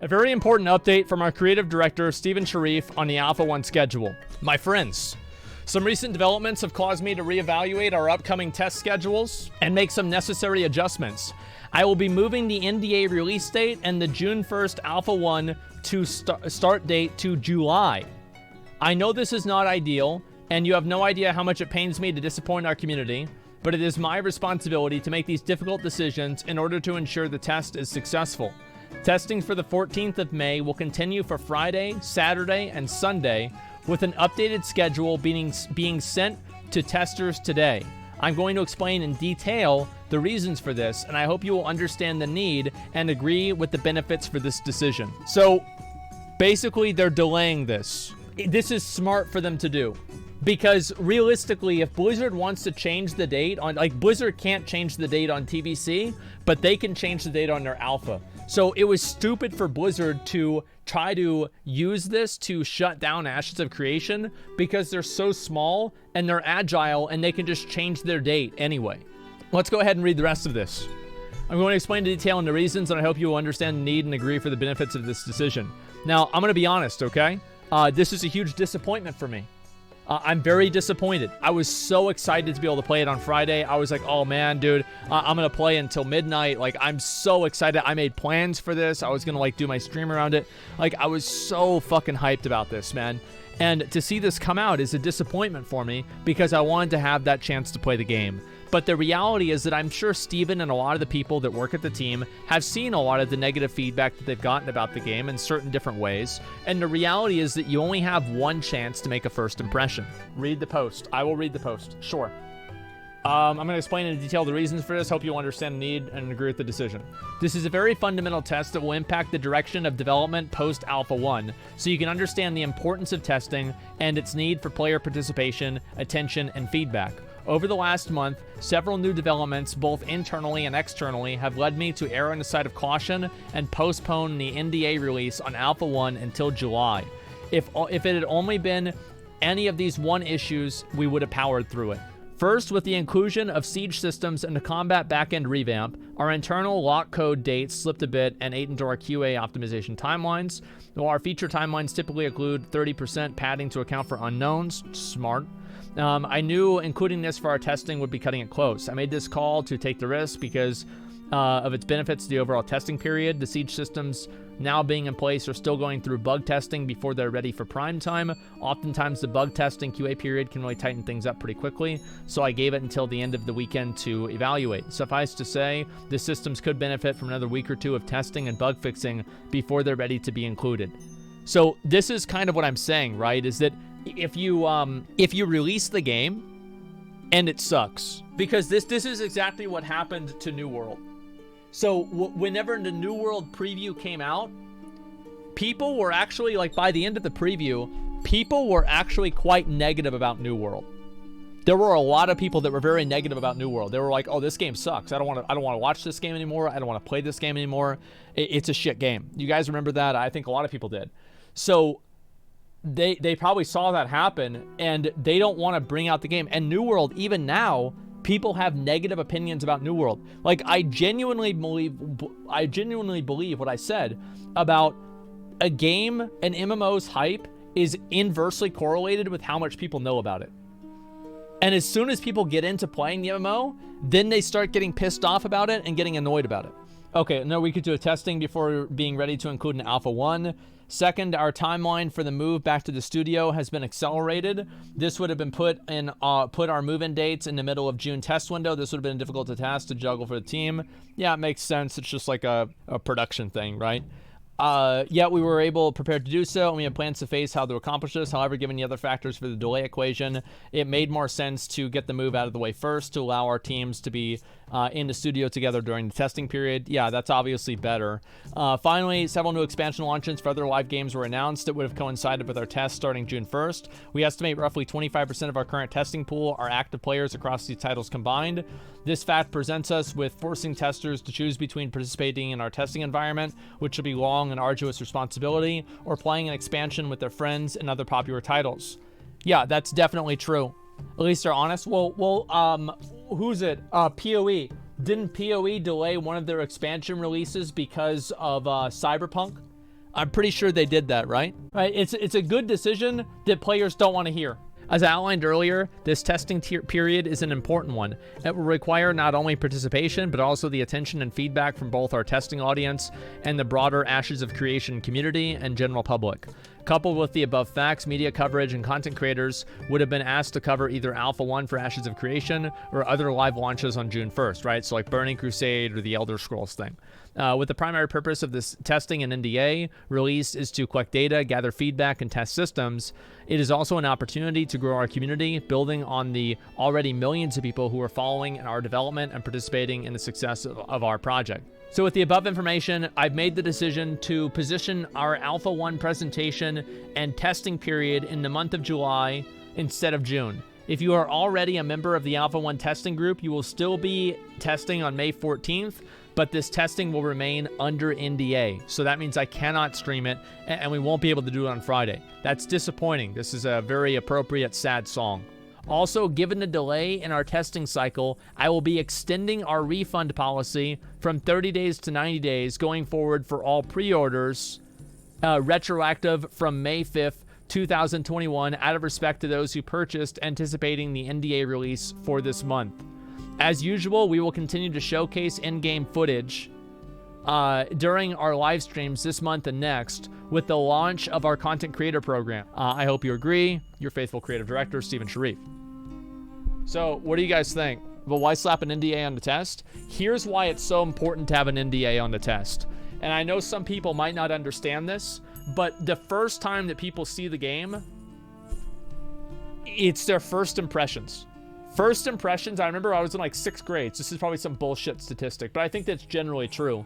A very important update from our creative director, Steven Sharif, on the Alpha 1 schedule. My friends, some recent developments have caused me to reevaluate our upcoming test schedules and make some necessary adjustments. I will be moving the NDA release date and the June 1st Alpha 1 to start date to July. I know this is not ideal, and you have no idea how much it pains me to disappoint our community, but it is my responsibility to make these difficult decisions in order to ensure the test is successful. Testing for the 14th of May will continue for Friday, Saturday, and Sunday, with an updated schedule being sent to testers today. I'm going to explain in detail the reasons for this, and I hope you will understand the need and agree with the benefits for this decision. So, basically, they're delaying this. This is smart for them to do. Because realistically, if Blizzard wants to change the date on, like, Blizzard can't change the date on TBC, but they can change the date on their alpha. So it was stupid for Blizzard to try to use this to shut down Ashes of Creation because they're so small and they're agile and they can just change their date anyway. Let's go ahead and read the rest of this. I'm going to explain in detail the reasons, and I hope you will understand the need and agree for the benefits of this decision. Now, I'm going to be honest, okay? This is a huge disappointment for me. I'm very disappointed. I was so excited to be able to play it on Friday. I was like, oh man, dude, I'm going to play until midnight. Like, I'm so excited. I made plans for this. I was going to, like, do my stream around it. Like, I was so fucking hyped about this, man. And to see this come out is a disappointment for me because I wanted to have that chance to play the game. But the reality is that I'm sure Steven and a lot of the people that work at the team have seen a lot of the negative feedback that they've gotten about the game in certain different ways. And the reality is that you only have one chance to make a first impression. Read the post. I will read the post. Sure. I'm going to explain in detail the reasons for this. Hope you'll understand the need and agree with the decision. This is a very fundamental test that will impact the direction of development post-Alpha 1, so you can understand the importance of testing and its need for player participation, attention, and feedback. Over the last month, several new developments, both internally and externally, have led me to err on the side of caution and postpone the NDA release on Alpha 1 until July. If it had only been any of these one issues, we would have powered through it. First, with the inclusion of siege systems and the combat backend revamp, our internal lock code dates slipped a bit and ate into our QA optimization timelines. While our feature timelines typically include 30% padding to account for unknowns, smart. I knew including this for our testing would be cutting it close. I made this call to take the risk because of its benefits to the overall testing period. The siege systems now being in place are still going through bug testing before they're ready for prime time. Oftentimes the bug testing QA period can really tighten things up pretty quickly, so I gave it until the end of the weekend to evaluate. Suffice to say, the systems could benefit from another week or two of testing and bug fixing before they're ready to be included. So this is kind of what I'm saying, right? Is that if you release the game and it sucks, because this is exactly what happened to New World. So whenever the New World preview came out, people were actually, like, by the end of the preview, people were actually quite negative about New World. There were a lot of people that were very negative about New World. They were like, "Oh, this game sucks. I don't want to watch this game anymore. I don't want to play this game anymore. It's a shit game." You guys remember that? I think a lot of people did. So they probably saw that happen, and they don't want to bring out the game. And New World, even now, people have negative opinions about New World. Like, I genuinely believe what I said about a game, an MMO's hype is inversely correlated with how much people know about it. And as soon as people get into playing the MMO, then they start getting pissed off about it and getting annoyed about it. Okay, no, we could do a testing before being ready to include an Alpha 1. Second, our timeline for the move back to the studio has been accelerated. This would have been put our move-in dates in the middle of June test window. This would have been difficult to task to juggle for the team. Yeah, it makes sense. It's just like a production thing, right? Yet we were prepared to do so, and we had plans to face how to accomplish this. However, given the other factors for the delay equation, it made more sense to get the move out of the way first to allow our teams to be in the studio together during the testing period. Yeah, that's obviously better. Finally, several new expansion launches for other live games were announced that would have coincided with our test starting June 1st. We estimate roughly 25% of our current testing pool are active players across these titles combined. This fact presents us with forcing testers to choose between participating in our testing environment, which will be long and arduous responsibility, or playing an expansion with their friends and other popular titles. Yeah, that's definitely true. At least they're honest. Well, who's it? PoE. Didn't PoE delay one of their expansion releases because of Cyberpunk? I'm pretty sure they did that, right? Right. It's a good decision that players don't want to hear. As I outlined earlier, this testing period is an important one. It will require not only participation, but also the attention and feedback from both our testing audience and the broader Ashes of Creation community and general public. Coupled with the above facts, media coverage and content creators would have been asked to cover either Alpha 1 for Ashes of Creation or other live launches on June 1st, right? So like Burning Crusade or the Elder Scrolls thing. With the primary purpose of this testing and NDA release is to collect data, gather feedback, and test systems, it is also an opportunity to grow our community, building on the already millions of people who are following our development and participating in the success of our project. So with the above information, I've made the decision to position our Alpha 1 presentation and testing period in the month of July instead of June. If you are already a member of the Alpha 1 testing group, you will still be testing on May 14th, but this testing will remain under NDA. So that means I cannot stream it, and we won't be able to do it on Friday. That's disappointing. This is a very appropriate sad song. Also, given the delay in our testing cycle, I will be extending our refund policy from 30 days to 90 days going forward for all pre-orders, retroactive from May 5th, 2021, out of respect to those who purchased anticipating the NDA release for this month. As usual, we will continue to showcase in-game footage during our live streams this month and next with the launch of our content creator program. I hope you agree. Your faithful creative director, Stephen Sharif. So what do you guys think? Well, why slap an NDA on the test? Here's why it's so important to have an NDA on the test. And I know some people might not understand this, but the first time that people see the game, it's their first impressions. First impressions, I remember I was in like 6th grade. So this is probably some bullshit statistic, but I think that's generally true.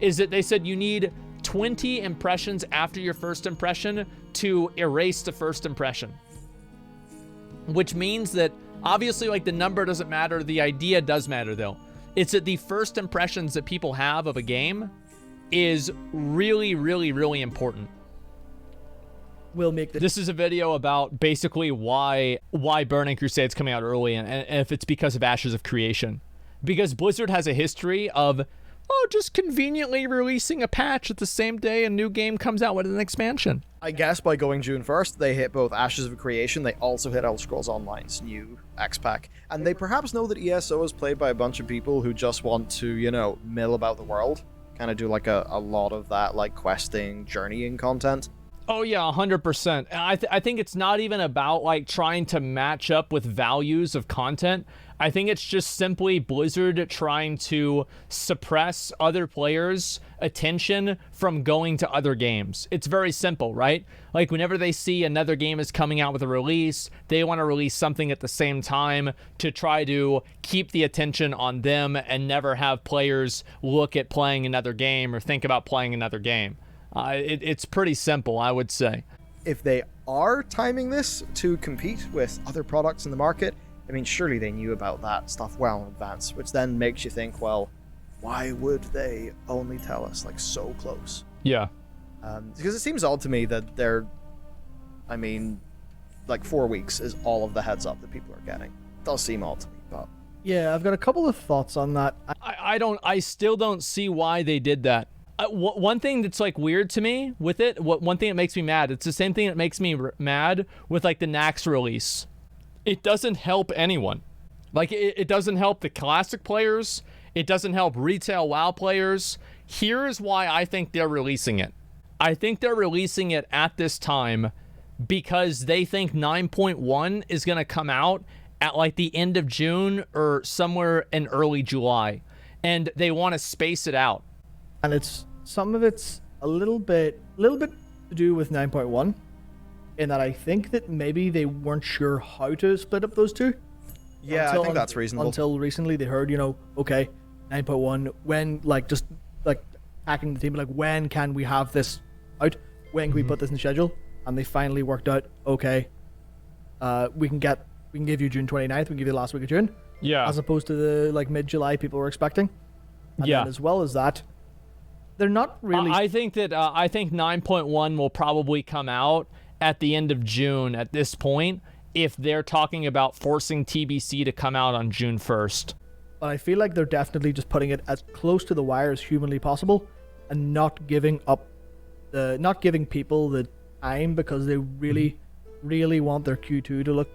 Is that they said you need 20 impressions after your first impression to erase the first impression. Which means that obviously like the number doesn't matter, the idea does matter though. It's that the first impressions that people have of a game is really, really, really important. We'll make This is a video about basically why Burning Crusade's coming out early and if it's because of Ashes of Creation. Because Blizzard has a history of just conveniently releasing a patch at the same day a new game comes out with an expansion. I guess by going June 1st, they hit both Ashes of Creation, they also hit Elder Scrolls Online's new X-Pack. And they perhaps know that ESO is played by a bunch of people who just want to, you know, mill about the world. Kind of do like a lot of that, like questing, journeying content. Oh yeah, 100%. I think it's not even about like trying to match up with values of content. I think it's just simply Blizzard trying to suppress other players' attention from going to other games. It's very simple, right? Like whenever they see another game is coming out with a release, they want to release something at the same time to try to keep the attention on them and never have players look at playing another game or think about playing another game. It's pretty simple, I would say. If they are timing this to compete with other products in the market, I mean, surely they knew about that stuff well in advance, which then makes you think, well, why would they only tell us, like, so close? Yeah. Because it seems odd to me that they're, I mean, like 4 weeks is all of the heads up that people are getting. It does seem odd to me, but... Yeah, I've got a couple of thoughts on that. I still don't see why they did that. One thing that's like weird to me with it, one thing that makes me mad, it's the same thing that makes me mad with like the Nax release. It doesn't help anyone. Like it doesn't help the classic players. It doesn't help retail WoW players. Here's why I think they're releasing it. I think they're releasing it at this time because they think 9.1 is going to come out at like the end of June or somewhere in early July. And they want to space it out. And some of it's a little bit to do with 9.1, in that I think that maybe they weren't sure how to split up those two. Yeah, I think that's reasonable. Until recently they heard, okay, 9.1, when, just hacking the team, when can we have this out? When can we put this in the schedule? And they finally worked out, okay, we can give you June 29th, we can give you the last week of June. Yeah. As opposed to the mid-July people were expecting. And yeah. then as well as that, they're not really... I think 9.1 will probably come out at the end of June at this point if they're talking about forcing TBC to come out on June 1st. But I feel like they're definitely just putting it as close to the wire as humanly possible and not giving up not giving people the time because they really, really want their Q2 to look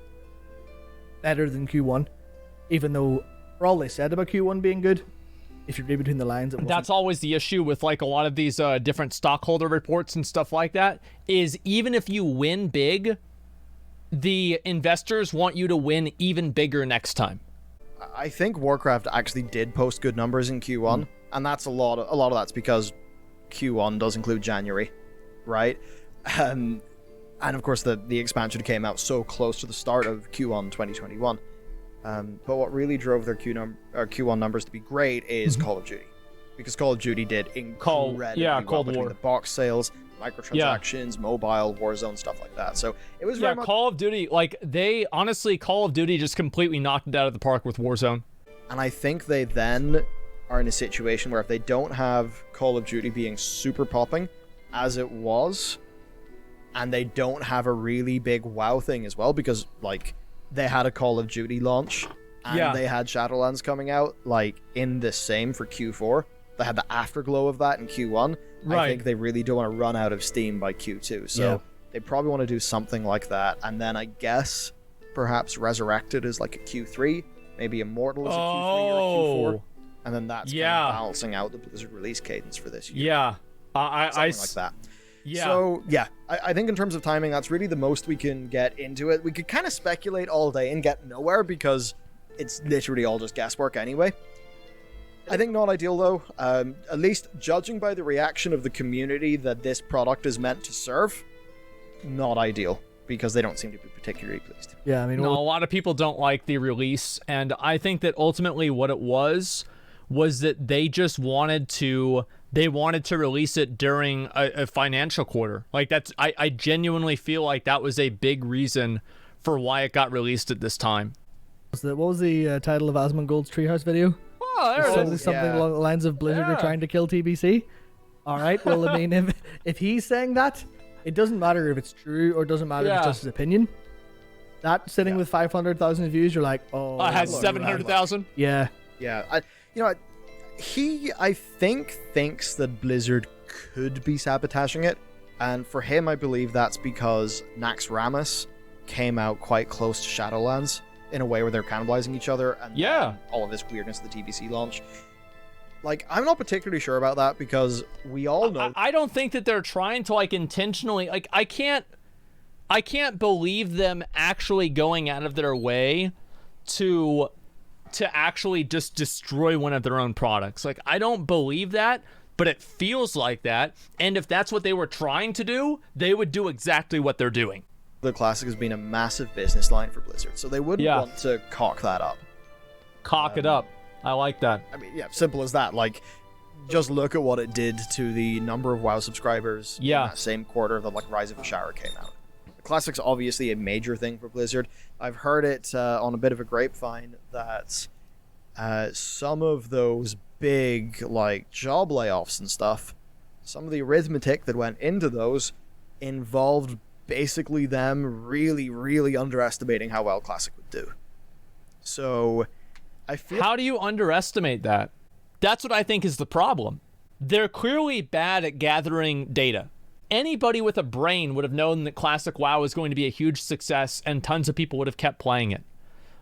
better than Q1, even though for all they said about Q1 being good, if you read between the lines, it wasn't. That's always the issue with like a lot of these different stockholder reports and stuff like that, is even if you win big, the investors want you to win even bigger next time. I think Warcraft actually did post good numbers in Q1, and that's a lot of that's because Q1 does include January, right? And of course the expansion came out so close to the start of Q1 2021. But what really drove their Q1 numbers to be great is Call of Duty, because Call of Duty did incredibly well Cold between War. the box sales, microtransactions, mobile, Warzone, stuff like that. So it was very much... Call of Duty, like Call of Duty just completely knocked it out of the park with Warzone. And I think they then are in a situation where if they don't have Call of Duty being super popping as it was, and they don't have a really big WoW thing as well, because like they had a Call of Duty launch and they had Shadowlands coming out like in the same for Q4. They had the afterglow of that in Q1. Right. I think they really don't want to run out of steam by Q2. So they probably want to do something like that. And then I guess perhaps Resurrected is like a Q3, maybe Immortal is a Q3 or a Q4. And then that's kind of balancing out the Blizzard release cadence for this year. Yeah. Something like that. Yeah. So, I think in terms of timing, that's really the most we can get into it. We could kind of speculate all day and get nowhere because it's literally all just guesswork anyway. I think not ideal, though. At least judging by the reaction of the community that this product is meant to serve, not ideal, because they don't seem to be particularly pleased. Yeah, I mean... No, a lot of people don't like the release, and I think that ultimately what it was that they just wanted to... They wanted to release it during a financial quarter. Like I genuinely feel like that was a big reason for why it got released at this time. What was the title of Asmongold's Treehouse video? Oh, there it is. Something along the lines of Blizzard are trying to kill TBC. All right. Well, I mean, if he's saying that, it doesn't matter if it's true or it doesn't matter if it's just his opinion. That sitting with 500,000 views, you're like, oh. I had 700,000. Yeah. Yeah. He, I think, thinks that Blizzard could be sabotaging it, and for him, I believe that's because Naxxramas came out quite close to Shadowlands in a way where they're cannibalizing each other, and all of this weirdness of the TBC launch. Like, I'm not particularly sure about that because we all know... I don't think that they're trying to, like, intentionally... Like, I can't believe them actually going out of their way to actually just destroy one of their own products. Like, I don't believe that, but it feels like that. And if that's what they were trying to do, they would do exactly what they're doing. The Classic has been a massive business line for Blizzard, so they wouldn't want to cock that up. Cock it up. I like that. I mean, simple as that. Like, just look at what it did to the number of WoW subscribers in that same quarter that, like, Rise of Ashara came out. Classic's obviously a major thing for Blizzard. I've heard it on a bit of a grapevine that some of those big like job layoffs and stuff, some of the arithmetic that went into those involved basically them really, really underestimating how well Classic would do. So I feel... How do you underestimate that? That's what I think is the problem. They're clearly bad at gathering data. Anybody with a brain would have known that Classic WoW was going to be a huge success and tons of people would have kept playing it.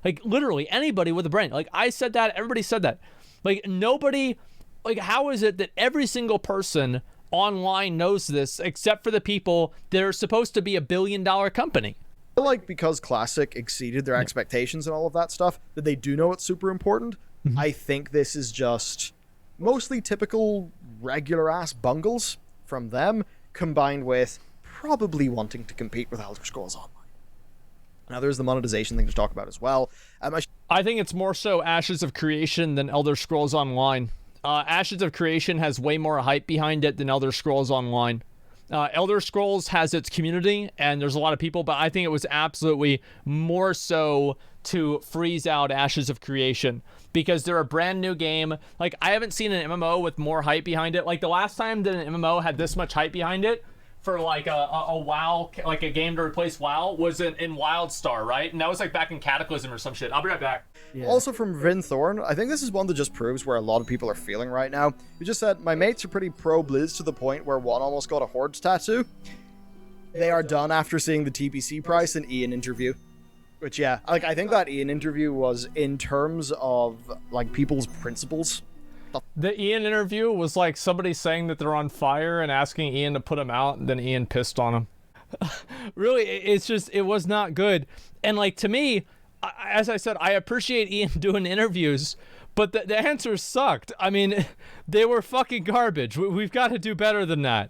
Like, literally, anybody with a brain. Like, I said that, everybody said that. Like, nobody... Like, how is it that every single person online knows this except for the people that are supposed to be $1 billion company? I feel like because Classic exceeded their expectations and all of that stuff, that they do know it's super important. I think this is just mostly typical regular-ass bungles from them, combined with probably wanting to compete with Elder Scrolls Online. Now, there's the monetization thing to talk about as well. I think it's more so Ashes of Creation than Elder Scrolls Online. Ashes of Creation has way more hype behind it than Elder Scrolls Online. Elder Scrolls has its community, and there's a lot of people, but I think it was absolutely more so to freeze out Ashes of Creation, because they're a brand new game. Like, I haven't seen an MMO with more hype behind it. Like, the last time that an MMO had this much hype behind it for like a WoW, like a game to replace WoW, was in WildStar, right? And that was like back in Cataclysm or some shit. I'll be right back. Yeah. Also from Vin Thorn, I think this is one that just proves where a lot of people are feeling right now. He just said, my mates are pretty pro-Blizz to the point where one almost got a Hordes tattoo. They are done after seeing the TBC price and Ian interview. Which, yeah, like, I think that Ian interview was in terms of, like, people's principles. The Ian interview was like somebody saying that they're on fire and asking Ian to put them out, and then Ian pissed on him. Really, it's just, it was not good. And like, to me, as I said, I appreciate Ian doing interviews, but the answers sucked. I mean, they were fucking garbage. We've got to do better than that.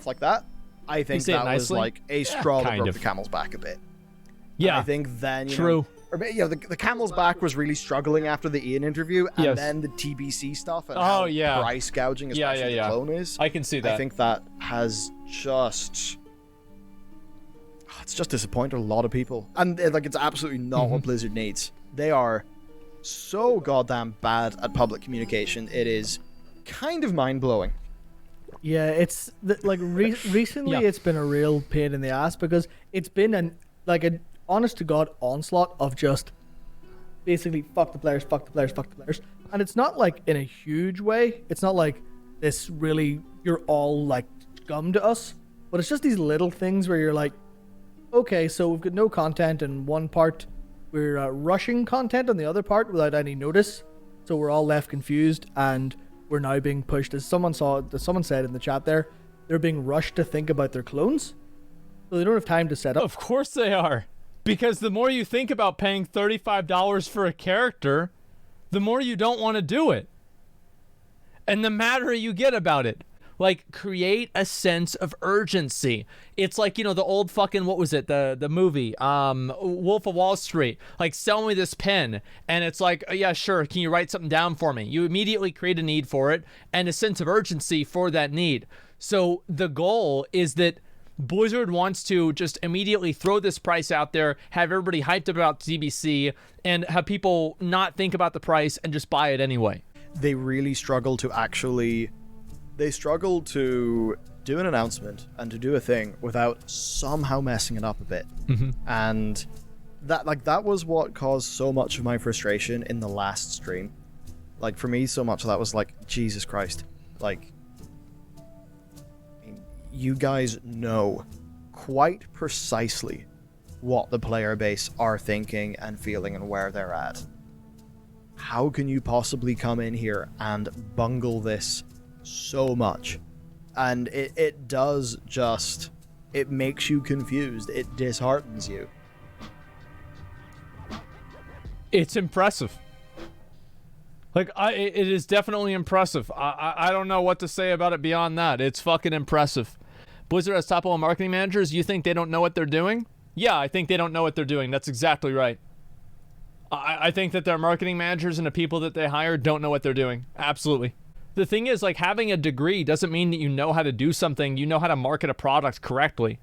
Like that, I think that was like a straw that broke the camel's back a bit. Yeah. And I think then, True. The camel's back was really struggling after the Ian interview, and then the TBC stuff and how price gouging, especially the clone is. I can see that. I think that has just... It's just disappointed a lot of people. And like, it's absolutely not what Blizzard needs. They are so goddamn bad at public communication. It is kind of mind-blowing. Yeah, it's like recently it's been a real pain in the ass because it's been an honest to God onslaught of just basically fuck the players, fuck the players, fuck the players. And it's not like in a huge way. It's not like this really, you're all like scum to us. But it's just these little things where you're like, okay, so we've got no content in one part. We're rushing content on the other part without any notice. So we're all left confused and we're now being pushed. As someone said in the chat there, they're being rushed to think about their clones. So they don't have time to set up. Of course they are. Because the more you think about paying $35 for a character, the more you don't want to do it. And the madder you get about it. Like, create a sense of urgency. It's like, you know, the old fucking, what was it? The movie, Wolf of Wall Street. Like, sell me this pen. And it's like, oh, yeah, sure. Can you write something down for me? You immediately create a need for it and a sense of urgency for that need. So the goal is that Blizzard wants to just immediately throw this price out there, have everybody hyped about TBC, and have people not think about the price and just buy it anyway. They really struggle to actually... They struggle to do an announcement and to do a thing without somehow messing it up a bit. And that was what caused so much of my frustration in the last stream. Like, for me, so much of that was like, Jesus Christ. Like, you guys know quite precisely what the player base are thinking and feeling and where they're at. How can you possibly come in here and bungle this so much? And it does just... It makes you confused. It disheartens you. It's impressive. Like, it is definitely impressive. I don't know what to say about it beyond that. It's fucking impressive. Blizzard has top-level marketing managers. You think they don't know what they're doing? Yeah, I think they don't know what they're doing. That's exactly right. I think that their marketing managers and the people that they hire don't know what they're doing. Absolutely. The thing is, like, having a degree doesn't mean that you know how to do something. You know how to market a product correctly.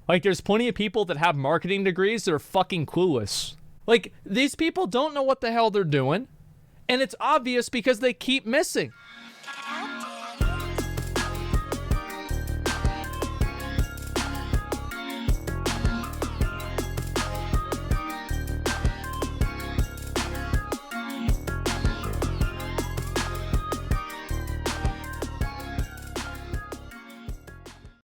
Like, there's plenty of people that have marketing degrees that are fucking clueless. Like, these people don't know what the hell they're doing. And it's obvious because they keep missing.